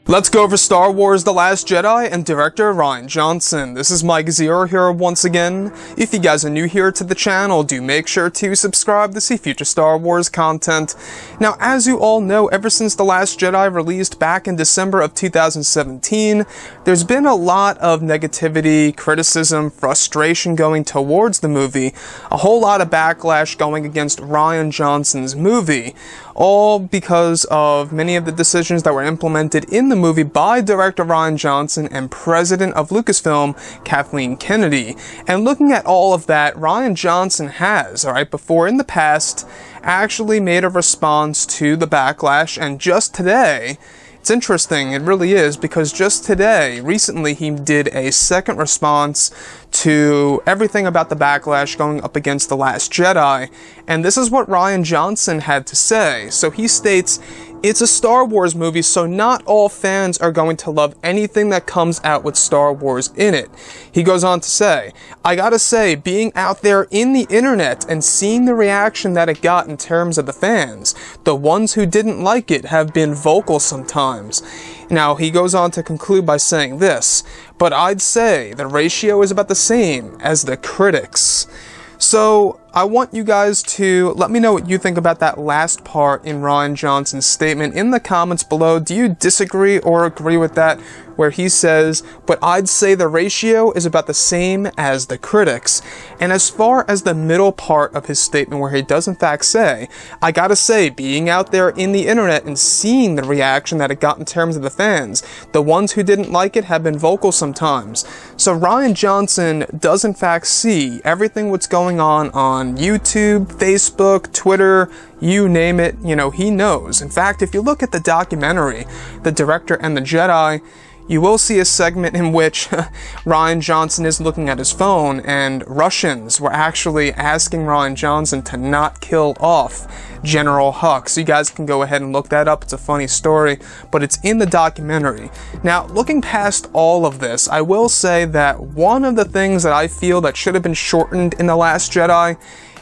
Let's go over Star Wars The Last Jedi and director Rian Johnson. This is Mike Zero here once again. If you guys are new here to the channel, do make sure to subscribe to see future Star Wars content. Now, as you all know, ever since The Last Jedi released back in December of 2017, there's been a lot of negativity, criticism, frustration going towards the movie, a whole lot of backlash going against Rian Johnson's movie, all because of many of the decisions that were implemented in the movie by director Rian Johnson and president of Lucasfilm, Kathleen Kennedy. And looking at all of that, Rian Johnson has, before in the past, actually made a response to the backlash, and just today, it's interesting, it really is, because just today, recently, he did a second response to everything about the backlash going up against The Last Jedi, and this is what Rian Johnson had to say. So he states, "It's a Star Wars movie, so not all fans are going to love anything that comes out with Star Wars in it." He goes on to say, "I gotta say, being out there in the internet and seeing the reaction that it got in terms of the fans, the ones who didn't like it have been vocal sometimes." Now, he goes on to conclude by saying this, "But I'd say the ratio is about the same as the critics." So, I want you guys to let me know what you think about that last part in Rian Johnson's statement in the comments below. Do you disagree or agree with that, where he says, "But I'd say the ratio is about the same as the critics"? And as far as the middle part of his statement, where he does in fact say, "I gotta say, being out there in the internet and seeing the reaction that it got in terms of the fans, the ones who didn't like it have been vocal sometimes." So Rian Johnson does in fact see everything what's going on YouTube, Facebook, Twitter, you name it, he knows. In fact, if you look at the documentary, The Director and the Jedi, you will see a segment in which Rian Johnson is looking at his phone and Russians were actually asking Rian Johnson to not kill off General Hux. So you guys can go ahead and look that up. It's a funny story, but it's in the documentary. Now, looking past all of this, I will say that one of the things that I feel that should have been shortened in The Last Jedi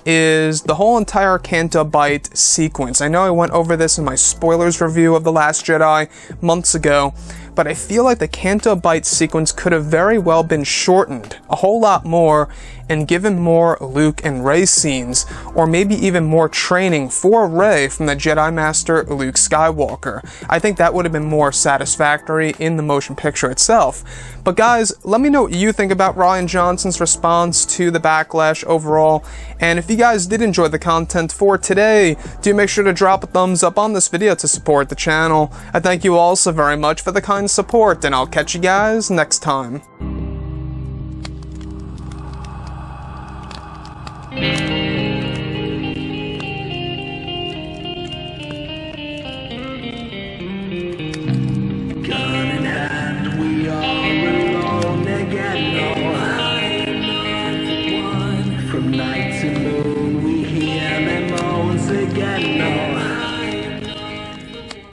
is the whole entire Canto Bight sequence. I know I went over this in my spoilers review of The Last Jedi months ago, but I feel like the Canto Bight sequence could have very well been shortened a whole lot more and given more Luke and Rey scenes, or maybe even more training for Rey from the Jedi Master Luke Skywalker. I think that would have been more satisfactory in the motion picture itself. But guys, let me know what you think about Rian Johnson's response to the backlash overall, and if you guys did enjoy the content for today, do make sure to drop a thumbs up on this video to support the channel. I thank you all so very much for the kind support, and I'll catch you guys next time.